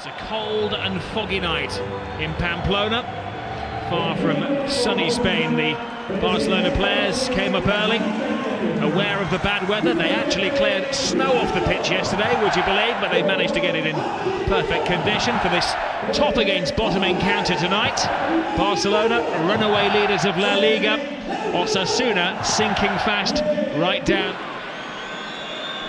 It's a cold and foggy night in Pamplona. Far from sunny Spain, the Barcelona players came up early, aware of the bad weather. They actually cleared snow off the pitch yesterday, would you believe, but they managed to get it in perfect condition for this top against bottom encounter tonight. Barcelona, runaway leaders of La Liga. Osasuna sinking fast right down.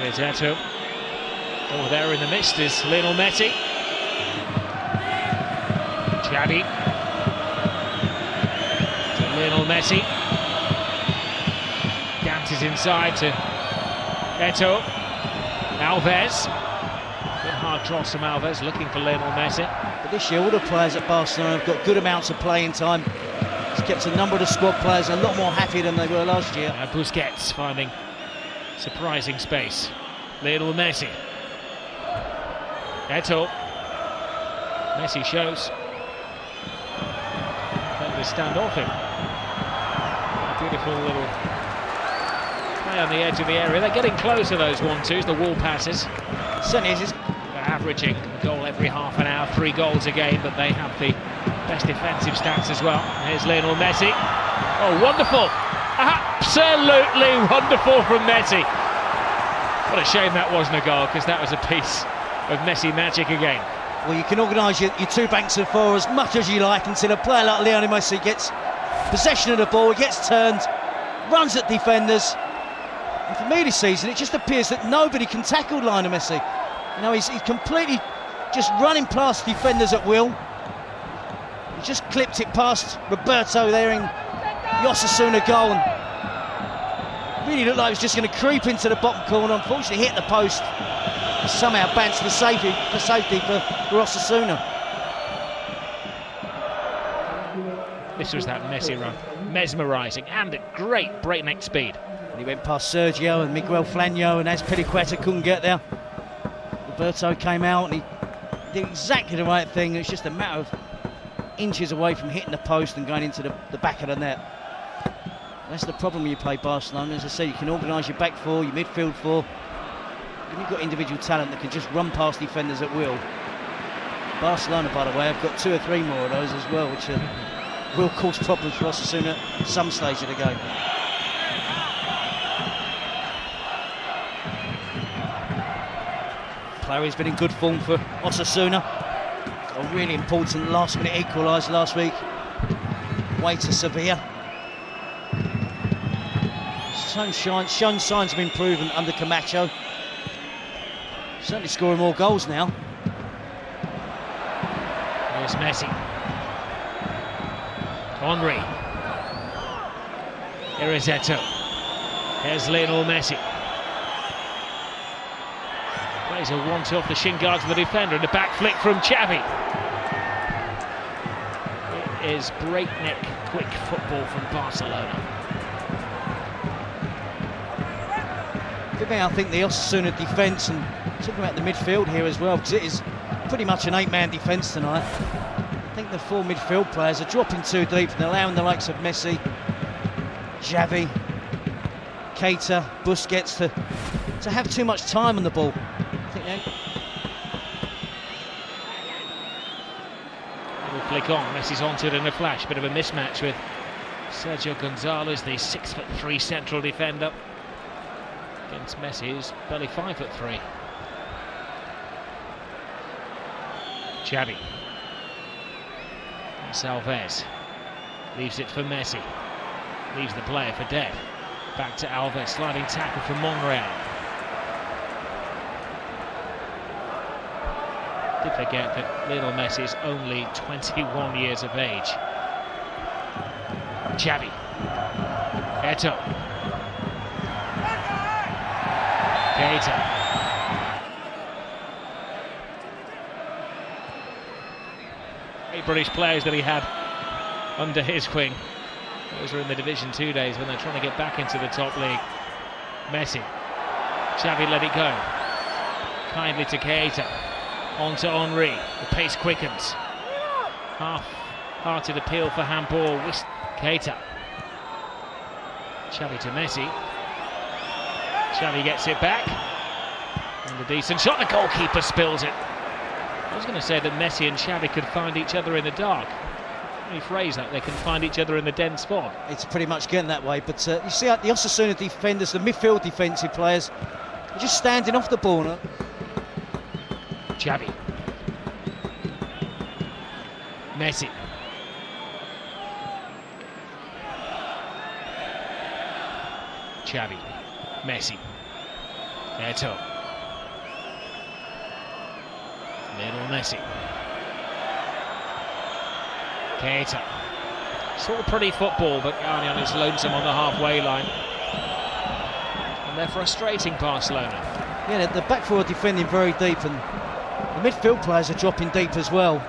Here's Eto. Oh, there in the mist is Lionel Messi. Xavi. To Lionel Messi. Dances inside to Eto. Alves. Good hard cross from Alves, looking for Lionel Messi. But this year, all the players at Barcelona have got good amounts of playing time. It's kept a number of the squad players a lot more happy than they were last year. Busquets finding surprising space. Lionel Messi. Eto. Messi shows. Defenders stand off him. A beautiful little play on the edge of the area. They're getting closer, those 1-2s, the wall passes. Certainly is. They're averaging a goal every half an hour, 3 goals a game, but they have the best defensive stats as well. Here's Lionel Messi. Oh, wonderful! Absolutely wonderful from Messi. What a shame that wasn't a goal, because that was a piece of Messi magic again. Well, you can organise your two banks of four as much as you like until a player like Lionel Messi gets possession of the ball, gets turned, runs at defenders. And for me this season, it just appears that nobody can tackle Lionel Messi. You know, he's completely just running past defenders at will. He just clipped it past Roberto there in the Osasuna goal. And really looked like he was just going to creep into the bottom corner. Unfortunately, hit the post. Somehow bounced for safety for Osasuna. This was that Messi run, mesmerising and at great breakneck speed. And he went past Sergio and Miguel Flano, and as Peliqueta couldn't get there, Roberto came out and he did exactly the right thing. It's just a matter of inches away from hitting the post and going into the back of the net. That's the problem when you play Barcelona. As I say, you can organise your back four, your midfield four. And you've got individual talent that can just run past defenders at will. Barcelona, by the way, have got 2 or 3 more of those as well, which will cause problems for Osasuna at some stage of the game. Player has been in good form for Osasuna. A really important last-minute equaliser last week. Way to Sevilla. Shown signs of improvement under Camacho. Certainly scoring more goals now. Here's Messi. Henry. Here is Eto. Here's Lionel Messi. Plays a 1-2 off the shin guards of the defender and a back flick from Xavi. It is breakneck quick football from Barcelona. I think the Osasuna defence, and talking about the midfield here as well, because it is pretty much an 8-man defence tonight. I think the 4 midfield players are dropping too deep and allowing the likes of Messi, Xavi, Keita, Busquets to have too much time on the ball. I think Little flick on, Messi's onto it in a flash. Bit of a mismatch with Sergio Gonzalez, the 6'3" central defender, against Messi, who's barely 5'3". Xavi. And Alves leaves it for Messi. Leaves the player for dead. Back to Alves, sliding tackle from Monreal. Did forget that Lionel Messi is only 21 years of age. Xavi. Eto. Keita. 8 British players that he had under his wing. Those were in the Division 2 days when they're trying to get back into the top league. Messi. Xavi let it go. Kindly to Keita. On to Henry. The pace quickens. Half-hearted appeal for handball. Keita. Xavi to Messi. Xavi gets it back. And a decent shot. The goalkeeper spills it. I was going to say that Messi and Xavi could find each other in the dark. Rephrase that, they can find each other in the dense fog. It's pretty much getting that way, but you see the Osasuna defenders, the midfield defensive players, are just standing off the ball now. Xavi. Messi. Xavi. Messi. Eto'o. Lionel Messi. Keita. It's all pretty football, but Lionel is lonesome on the halfway line. And they're frustrating Barcelona. Yeah, the back four are defending very deep, and the midfield players are dropping deep as well.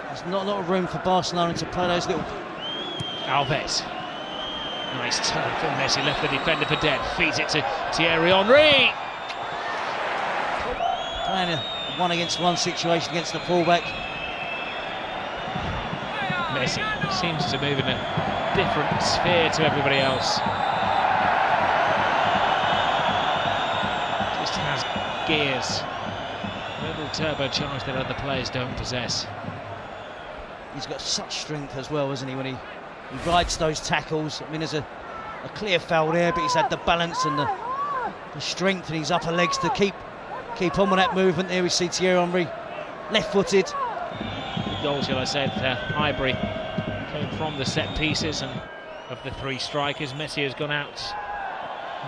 There's not a lot of room for Barcelona to play those little... Alves. Nice turn from Messi, left the defender for dead. Feeds it to Thierry Henry. Playing a one-against-one situation against the fullback. Messi seems to move in a different sphere to everybody else. Just has gears, a little turbocharged that other players don't possess. He's got such strength as well, hasn't he, when he rides those tackles. I mean, there's a clear foul there, but he's had the balance and the strength in his upper legs to keep on with that movement there. We see Thierry Henry left-footed. The goal, shall I say, Highbury came from the set pieces, and of the three strikers, Messi has gone out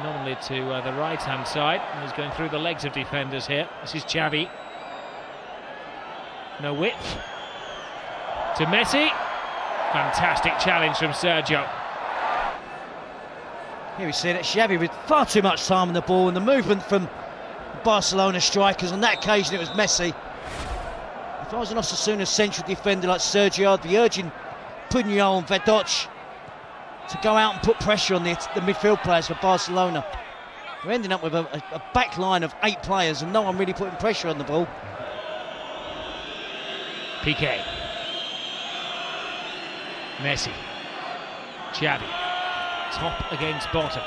nominally to the right-hand side, and he's going through the legs of defenders here. This is Xavi. No width. To Messi. Fantastic challenge from Sergio. Here we see that Xavi with far too much time on the ball, and the movement from Barcelona strikers. On that occasion it was Messi. If I was an Osasuna central defender like Sergio, I'd be urging Puyol and Vedoc to go out and put pressure on the midfield players for Barcelona. We're ending up with a back line of 8 players and no one really putting pressure on the ball. Piqué. Messi. Xavi. Top against bottom.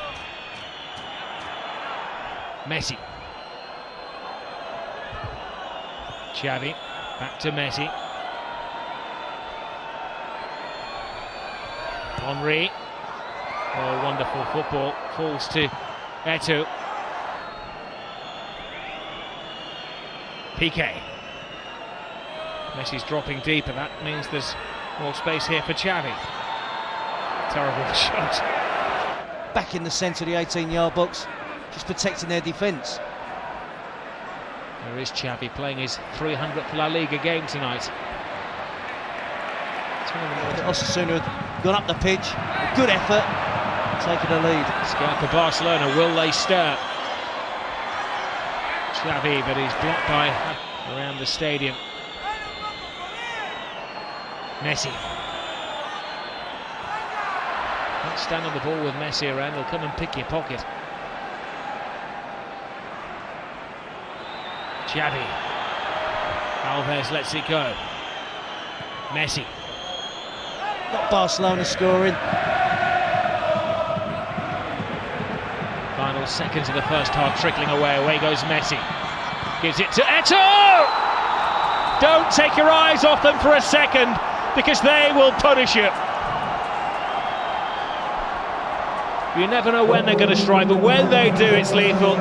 Messi. Xavi. Back to Messi. Henry. Oh, wonderful football. Falls to Eto'o. Piqué. Messi's dropping deep, and that means there's more space here for Xavi. Terrible shot. Back in the centre of the 18-yard box, just protecting their defence. There is Xavi playing his 300th La Liga game tonight. Osasuna had gone up the pitch, a good effort, taking the lead. Scout for Barcelona, will they stir? Xavi, but he's blocked by around the stadium. Messi. Don't stand on the ball with Messi around, he'll come and pick your pocket. Xavi. Alves lets it go. Messi. Not Barcelona scoring. Final seconds of the first half trickling away. Away goes Messi. Gives it to Eto'o! Don't take your eyes off them for a second, because they will punish you. You never know when they're going to strike, but when they do, it's lethal.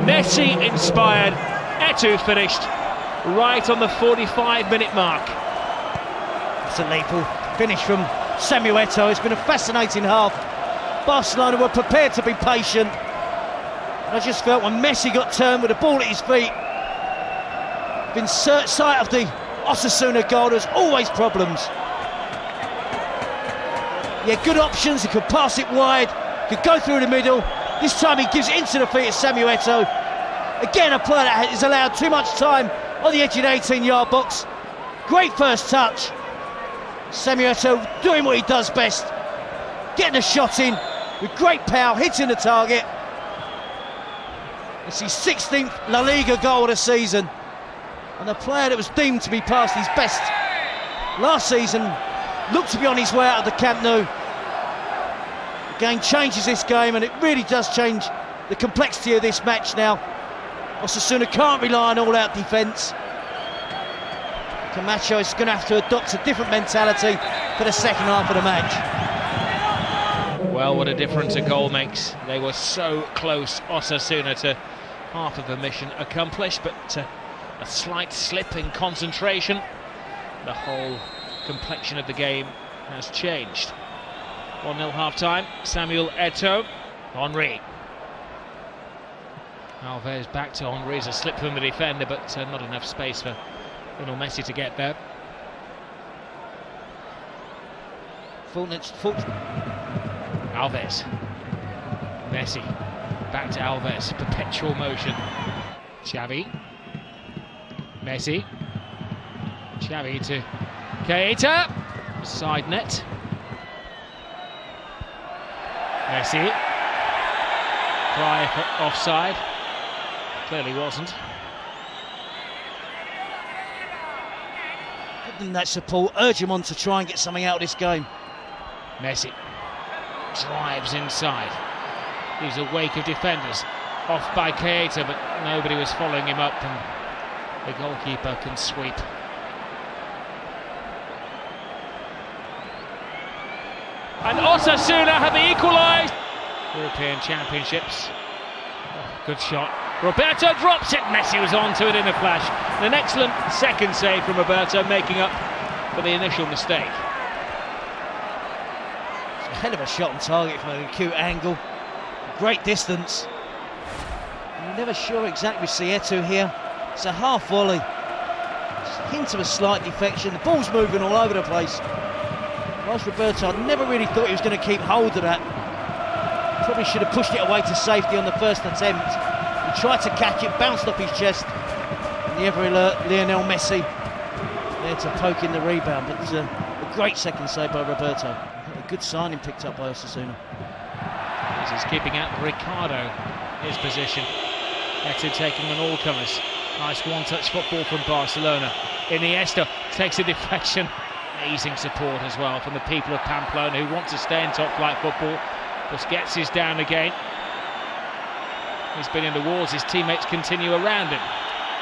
Messi inspired. Eto'o finished right on the 45-minute mark. It's a lethal finish from Samuel Eto'o. It's been a fascinating half. Barcelona were prepared to be patient. I just felt when Messi got turned with the ball at his feet, in sight of the Osasuna goal, there's always problems. Yeah, good options. He could pass it wide, could go through the middle. This time he gives it into the feet of Samuel Eto'o. Again, a player that has allowed too much time on the edge of the 18-yard box. Great first touch. Samuel Eto'o doing what he does best, getting a shot in with great power, hitting the target. It's his 16th La Liga goal of the season, and a player that was deemed to be past his best last season looked to be on his way out of the Camp Nou. Again, changes this game, and it really does change the complexity of this match now. Osasuna can't rely on all-out defence. Camacho is going to have to adopt a different mentality for the second half of the match. Well, what a difference a goal makes. They were so close, Osasuna, to half of the mission accomplished, but a slight slip in concentration. The whole complexion of the game has changed. 1-0 half-time, Samuel Eto'o, Henry. Alves back to Henry, a slip from the defender, but not enough space for Lionel Messi to get there. Alves, Messi, back to Alves, perpetual motion. Xavi, Messi, Xavi to Keita, side net. Messi, cry for offside, clearly wasn't. Give them that support, urge him on to try and get something out of this game. Messi drives inside. He's a wake of defenders. Off by Keita, but nobody was following him up, and the goalkeeper can sweep. And Osasuna have equalised. European Championships. Oh, good shot. Roberto drops it. Messi was onto it in a flash. And an excellent second save from Roberto, making up for the initial mistake. It's a hell of a shot on target from an acute angle. Great distance. You're never sure exactly with Eto'o here. It's a half volley. Just a hint of a slight defection. The ball's moving all over the place. Whilst Roberto, I never really thought he was going to keep hold of that. Probably should have pushed it away to safety on the first attempt. He tried to catch it, bounced off his chest. And the ever alert Lionel Messi there to poke in the rebound. But a great second save by Roberto. A good signing picked up by Osasuna. He's keeping out Ricardo, his position. Eto'o taking on all-comers. Nice one-touch football from Barcelona. Iniesta takes a deflection. Amazing support as well from the people of Pamplona, who want to stay in top-flight football. Busquets is down again. He's been in the walls, his teammates continue around him.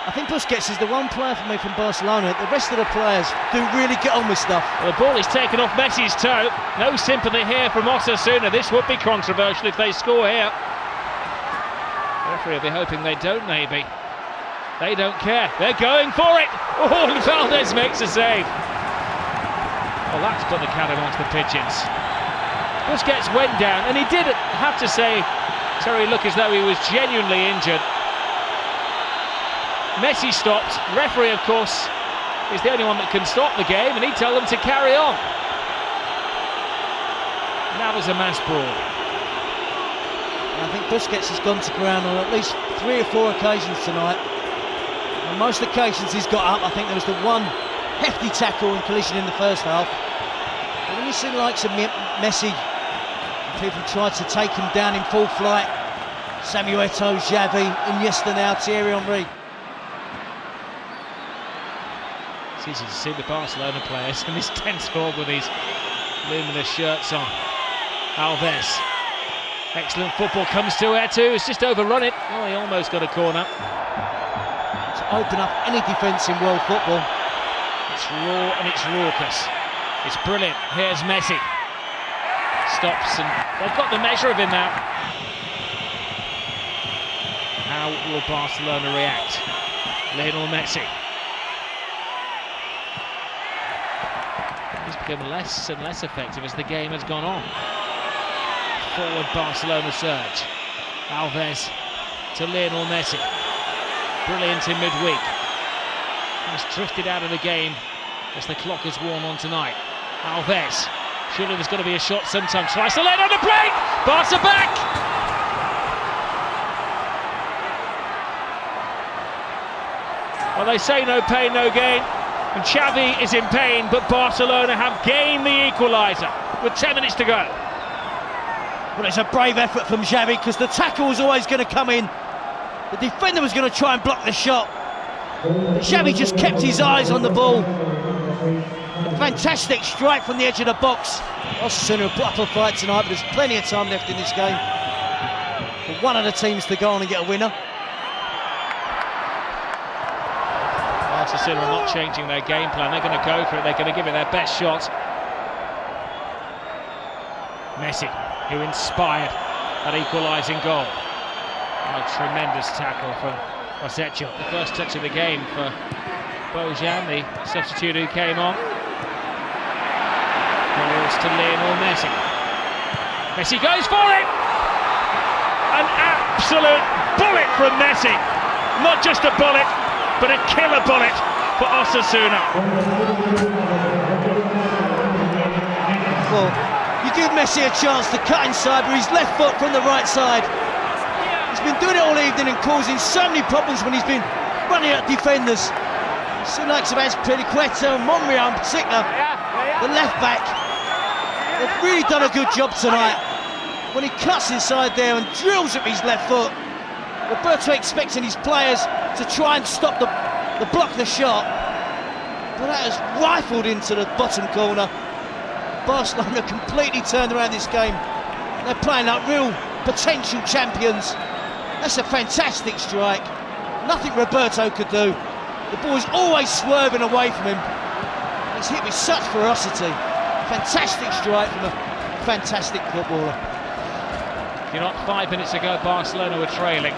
I think Busquets is the one player for me from Barcelona. The rest of the players do really get on with stuff. Well, the ball is taken off Messi's toe. No sympathy here from Osasuna. This would be controversial if they score here. The referee will be hoping they don't, maybe. They don't care. They're going for it. Oh, and Valdez makes a save. Well, that's put the cat amongst the pigeons. Busquets went down, and he did have to say, Terry, look as though he was genuinely injured. Messi stopped. Referee, of course, is the only one that can stop the game, and he told them to carry on. Now there's a mass brawl. I think Busquets has gone to ground on at least 3 or 4 occasions tonight. On most occasions he's got up. I think there was the one hefty tackle and collision in the first half. But when you see the likes of Messi, people tried to take him down in full flight. Samuel Eto'o, Xavi, Iniesta now, Thierry Henry. It's easy to see the Barcelona players in this tense form with these luminous shirts on. Alves. Excellent football comes to Eto'o, he's just overrun it. Oh, he almost got a corner. To open up any defence in world football. It's raw and it's raucous. It's brilliant. Here's Messi. Stops, and they've got the measure of him now. How will Barcelona react? Lionel Messi. He's become less and less effective as the game has gone on. Forward Barcelona surge. Alves to Lionel Messi. Brilliant in midweek. He's drifted out of the game as the clock has worn on tonight. Alves. Surely there's got to be a shot sometime. Tries to let on the plate. Barca back. Well, they say no pain, no gain. And Xavi is in pain, but Barcelona have gained the equaliser with 10 minutes to go. Well, it's a brave effort from Xavi because the tackle was always going to come in. The defender was going to try and block the shot. But Xavi just kept his eyes on the ball. A fantastic strike from the edge of the box. Osasuna put up a fight tonight, but there's plenty of time left in this game for one of the teams to go on and get a winner. Barca Osasuna are not changing their game plan. They're going to go for it. They're going to give it their best shot. Messi, who inspired that equalising goal. A tremendous tackle from Osasuna. The first touch of the game for Bojan, the substitute who came on. Balls to Lionel Messi. Messi goes for it! An absolute bullet from Messi. Not just a bullet, but a killer bullet for Osasuna. Well, you give Messi a chance to cut inside with his left foot from the right side. He's been doing it all evening and causing so many problems when he's been running at defenders. So likes of Azpilicueta and Monreal in particular, the left back. They've really done a good job tonight. When he cuts inside there and drills at his left foot, Roberto expecting his players to try and stop the block the shot, but that has rifled into the bottom corner. Barcelona completely turned around this game. They're playing like real potential champions. That's a fantastic strike. Nothing Roberto could do. The ball is always swerving away from him. He's hit with such ferocity. Fantastic strike from a fantastic footballer. You know, 5 minutes ago Barcelona were trailing,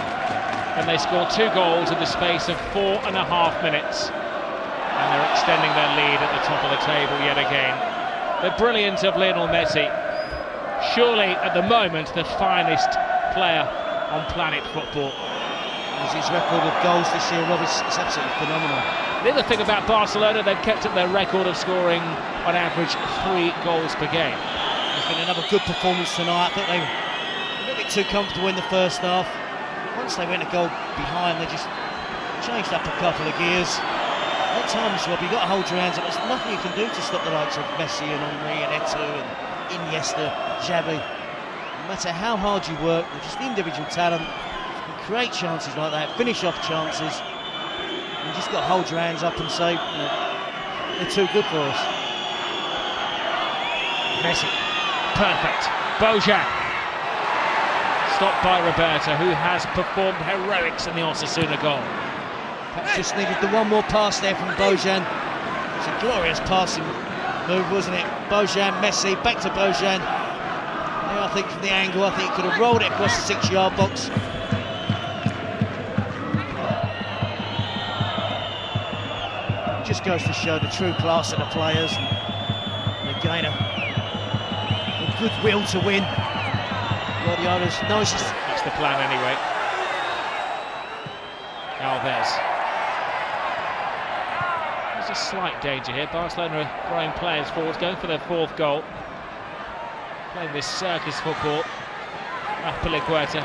and they scored 2 goals in the space of 4.5 minutes, and they're extending their lead at the top of the table yet again. The brilliance of Lionel Messi, surely at the moment the finest player on planet football. His record of goals this year, Rob, is absolutely phenomenal. The other thing about Barcelona, they've kept up their record of scoring on average 3 goals per game. It's been another good performance tonight. I think they were a little bit too comfortable in the first half. Once they went a goal behind, they just changed up a couple of gears. At times, Rob, you've got to hold your hands up. There's nothing you can do to stop the likes of Messi and Henry and Eto'o and Iniesta, Xavi. No matter how hard you work, they're just individual talent. You can create chances like that, finish off chances. You just got to hold your hands up and say, they're too good for us. Messi, perfect. Bojan, stopped by Roberto, who has performed heroics in the Osasuna goal. Perhaps just needed the one more pass there from Bojan. It's a glorious passing move, wasn't it? Bojan, Messi, back to Bojan. Now I think from the angle, I think he could have rolled it across the 6-yard box. Just goes to show the true class of the players. And again, a goodwill to win. Guardiola's knows that's the plan anyway. Alves. There's a slight danger here. Barcelona are throwing players forwards, going for their 4th goal. Playing this circus football. Azpilicueta.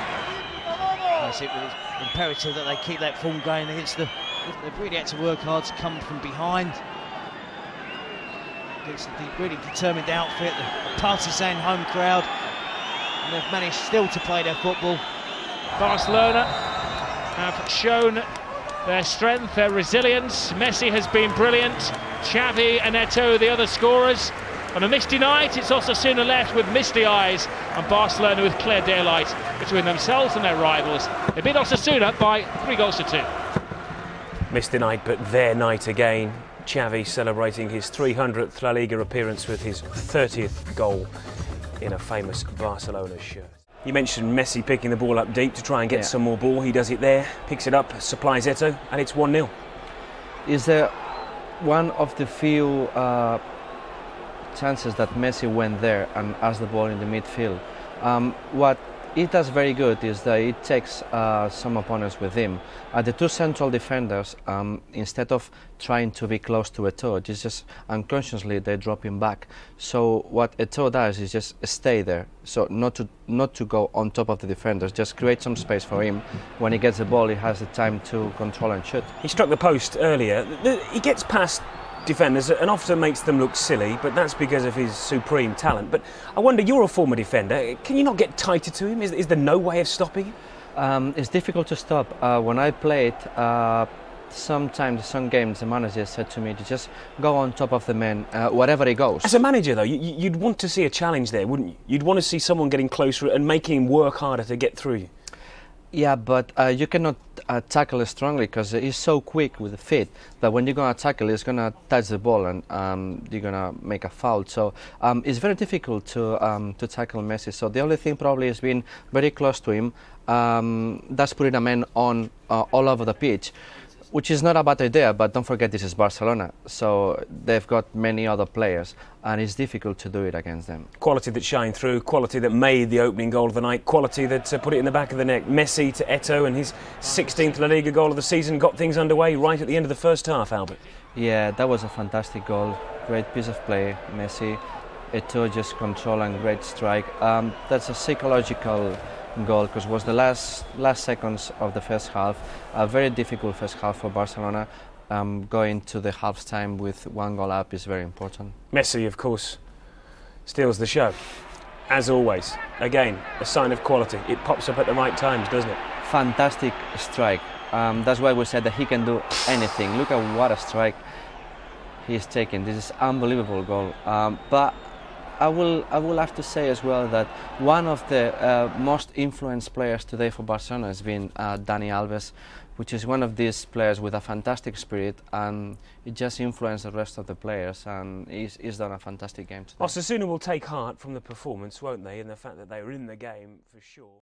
It was imperative that they keep that form going against the. They've really had to work hard to come from behind. Against the really determined outfit, the partisan home crowd, and they've managed still to play their football. Barcelona have shown their strength, their resilience. Messi has been brilliant. Xavi and Eto'o, the other scorers. On a misty night, it's Osasuna left with misty eyes, and Barcelona with clear daylight between themselves and their rivals. They beat Osasuna by 3 goals to 2. Misty night, but their night again. Xavi celebrating his 300th La Liga appearance with his 30th goal in a famous Barcelona shirt. You mentioned Messi picking the ball up deep to try and get some more ball. He does it there, picks it up, supplies Eto'o, and it's 1-0. Is there one of the few chances that Messi went there and asked the ball in the midfield? What it does very good is that it takes some opponents with him. The 2 central defenders, instead of trying to be close to Eto'o, just unconsciously they drop him back. So what Eto'o does is just stay there, so not to go on top of the defenders, just create some space for him. When he gets the ball, he has the time to control and shoot. He struck the post earlier. He gets past defenders and often makes them look silly, but that's because of his supreme talent. But I wonder, you're a former defender, can you not get tighter to him? Is there no way of stopping him? It's difficult to stop. When I played, sometimes some games the manager said to me to just go on top of the man wherever he goes. As a manager though, you'd want to see a challenge there, wouldn't you? You'd want to see someone getting closer and making him work harder to get through you. Yeah, but you cannot tackle strongly because he's so quick with the feet that when you're gonna tackle, he's gonna touch the ball and you're gonna make a foul. So it's very difficult to tackle Messi. So the only thing probably is being very close to him. That's putting a man on all over the pitch, which is not a bad idea. But don't forget, this is Barcelona, so they've got many other players, and it's difficult to do it against them. Quality that shined through, quality that made the opening goal of the night, quality that put it in the back of the net. Messi to Eto'o and his 16th La Liga goal of the season got things underway right at the end of the first half, Albert. Yeah, that was a fantastic goal. Great piece of play, Messi. Eto'o just control and great strike. That's a psychological goal because it was the last seconds of the first half. A very difficult first half for Barcelona. Going to the half time with 1 goal up is very important. Messi, of course, steals the show. As always, again, a sign of quality. It pops up at the right times, doesn't it? Fantastic strike. That's why we said that he can do anything. Look at what a strike he's taken. This is unbelievable goal. But I will have to say as well that one of the most influenced players today for Barcelona has been Dani Alves, which is one of these players with a fantastic spirit, and it just influenced the rest of the players, and he's done a fantastic game today. Osasuna will take heart from the performance, won't they, and the fact that they were in the game for sure.